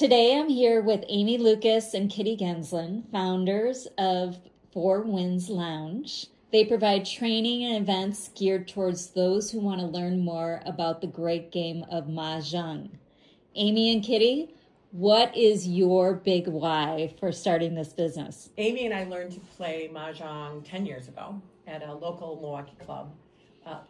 Today I'm here with Amy Lukas and Kitty Gaenslen, founders of Four Winds Lounge. They provide training and events geared towards those who want to learn more about the great game of Mah Jongg. Amy and Kitty, what is your big why for starting this business? Amy and I learned to play Mah Jongg 10 years ago at a local Milwaukee club.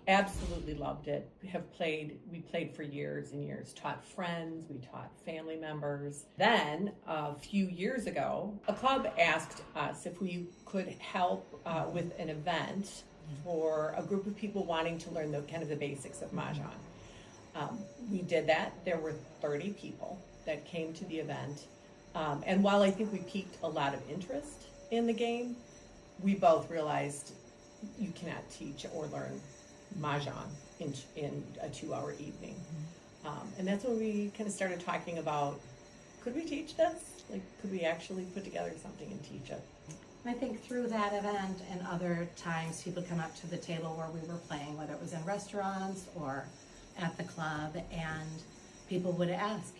Absolutely loved it. We played for years and years, taught friends, we taught family members. Then a few years ago, a club asked us if we could help with an event for a group of people wanting to learn the basics of Mah Jongg. We did that. There were 30 people that came to the event. And while I think we piqued a lot of interest in the game, we both realized you cannot teach or learn Mah Jongg in a 2-hour evening. And that's when we kind of started talking about, could we teach this? Could we actually put together something and teach it? I think through that event and other times, people come up to the table where we were playing, whether it was in restaurants or at the club, and people would ask,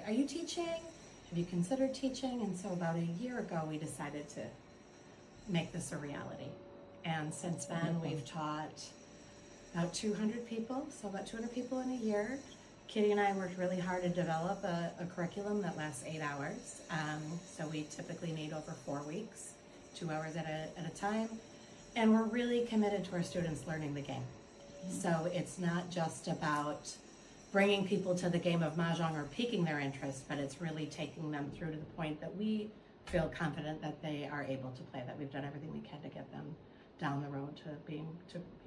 are you teaching? Have you considered teaching? And so about a year ago, we decided to make this a reality. And since then, we've taught about 200 people, so about 200 people in a year. Kitty and I worked really hard to develop a curriculum that lasts 8 hours. So we typically meet over 4 weeks, 2 hours at a time. And we're really committed to our students learning the game. So it's not just about bringing people to the game of Mah Jongg or piquing their interest, but it's really taking them through to the point that we feel confident that they are able to play, that we've done everything we can to get them down the road to being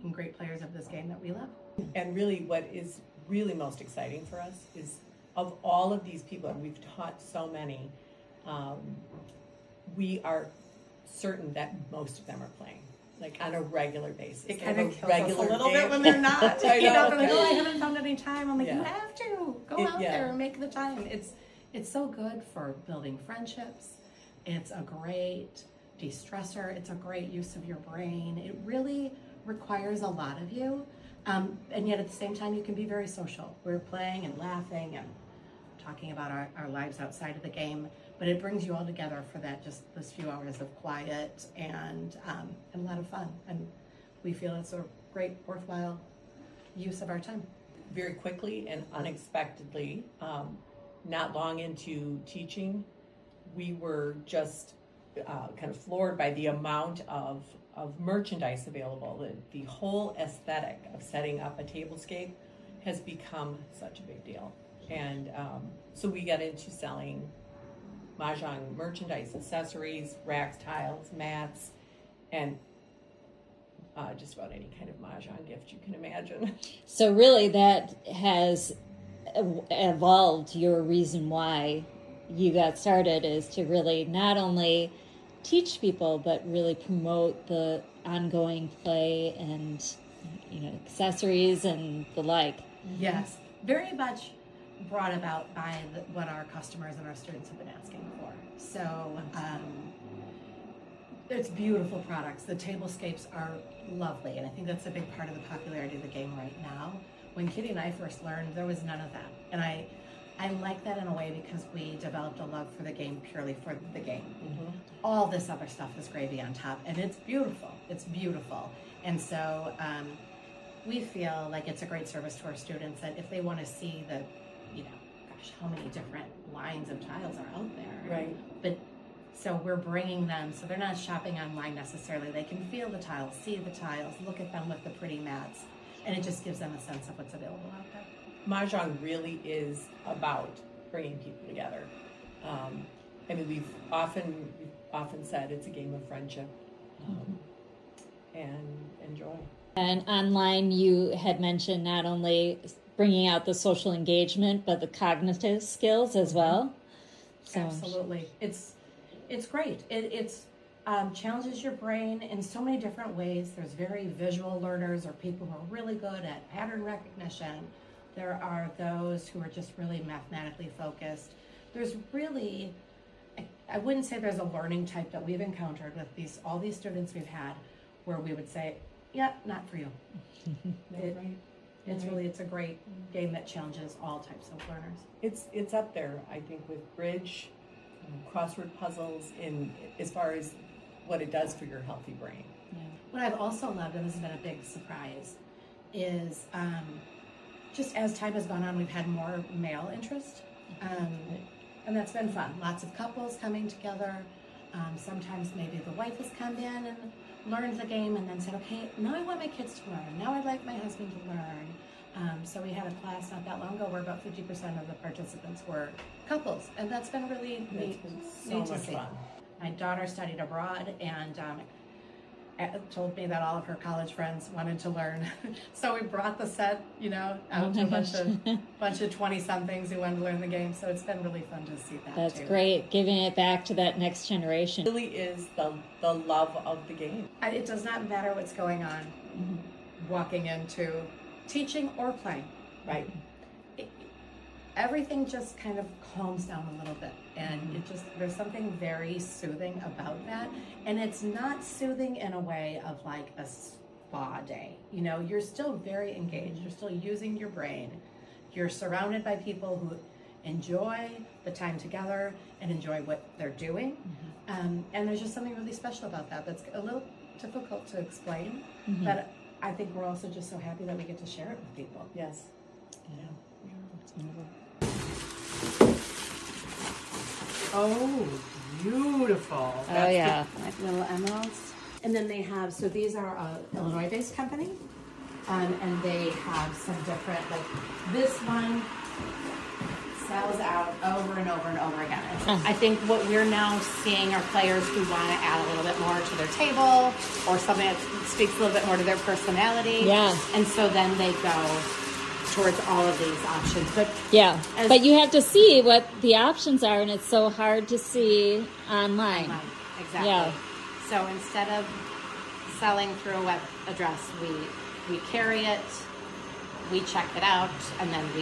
great players of this game that we love. And really what is really most exciting for us is, of all of these people, and we've taught so many, we are certain that most of them are playing on a regular basis. It kind of kills us a little bit when they're not. I know. They're like, oh, I haven't found any time. I'm like, Yeah. You have to go out there and make the time. It's so good for building friendships. It's a great de-stressor. It's a great use of your brain. It really requires a lot of you. And yet at the same time, you can be very social. We're playing and laughing and talking about our lives outside of the game, but it brings you all together for those few hours of quiet and a lot of fun. And we feel it's a great, worthwhile use of our time. Very quickly and unexpectedly, not long into teaching, we were just kind of floored by the amount of merchandise available. The whole aesthetic of setting up a tablescape has become such a big deal. And so we got into selling Mah Jongg merchandise, accessories, racks, tiles, mats, and just about any kind of Mah Jongg gift you can imagine. So really that has evolved. Your reason why you got started is to really not only teach people, but really promote the ongoing play and accessories and the like. Yes, very much brought about by what our customers and our students have been asking for. So it's beautiful products. The tablescapes are lovely, and I think that's a big part of the popularity of the game right now. When Kitty and I first learned, there was none of that, and I like that in a way because we developed a love for the game purely for the game. Mm-hmm. All this other stuff is gravy on top, and it's beautiful. It's beautiful. And so we feel like it's a great service to our students that if they want to see how many different lines of tiles are out there. Right. But so we're bringing them, so they're not shopping online necessarily. They can feel the tiles, see the tiles, look at them with the pretty mats, and it just gives them a sense of what's available out there. Mah Jongg really is about bringing people together. We've often said it's a game of friendship and joy. And online, you had mentioned not only bringing out the social engagement, but the cognitive skills as well. So. Absolutely. It's great. It's challenges your brain in so many different ways. There's very visual learners or people who are really good at pattern recognition. There are those who are just really mathematically focused. There's really, I wouldn't say there's a learning type that we've encountered with all these students we've had where we would say, yeah, not for you. Right. It's a great game that challenges all types of learners. It's up there, I think, with bridge, crossword puzzles, in as far as what it does for your healthy brain. Yeah. What I've also loved, and this has been a big surprise, is just as time has gone on, we've had more male interest. And that's been fun. Lots of couples coming together. Sometimes maybe the wife has come in and learned the game and then said, okay, now I want my kids to learn. Now I'd like my husband to learn. So we had a class not that long ago where about 50% of the participants were couples. And that's been really neat to see. Fun. My daughter studied abroad and told me that all of her college friends wanted to learn. So we brought the set, out to a bunch of 20-somethings who wanted to learn the game. So it's been really fun to see that. That's too. great, giving it back to that next generation. It really is the love of the game. It does not matter what's going on, walking into teaching or playing, right? Everything just kind of calms down a little bit, and there's something very soothing about that. And it's not soothing in a way of like a spa day. You're still very engaged. You're still using your brain. You're surrounded by people who enjoy the time together and enjoy what they're doing. And there's just something really special about that that's a little difficult to explain, but I think we're also just so happy that we get to share it with people. Yes. Oh, beautiful. Oh, yeah. Like little emeralds. And then they have, so these are an Illinois-based company, and they have some different, like this one sells out over and over and over again. I think what we're now seeing are players who want to add a little bit more to their table or something that speaks a little bit more to their personality. Yeah. And so then they go towards all of these options. But but you have to see what the options are, and it's so hard to see online. Exactly. Yeah. So instead of selling through a web address, we carry it, we check it out, and then we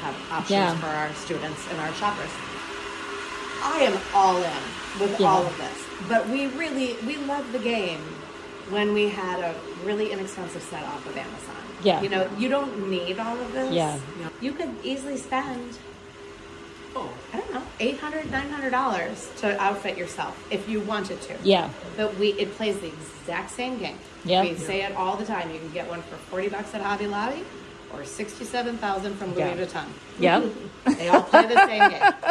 have options for our students and our shoppers. I am all in with all of this, but we love the game when we had a really inexpensive set off of Amazon. Yeah. You don't need all of this. Yeah. You could easily spend, I don't know, $800, $900 to outfit yourself if you wanted to. Yeah. But it plays the exact same game. Yep. We say it all the time. You can get one for $40 at Hobby Lobby or $67,000 from Louis Vuitton. Yep. They all play the same game.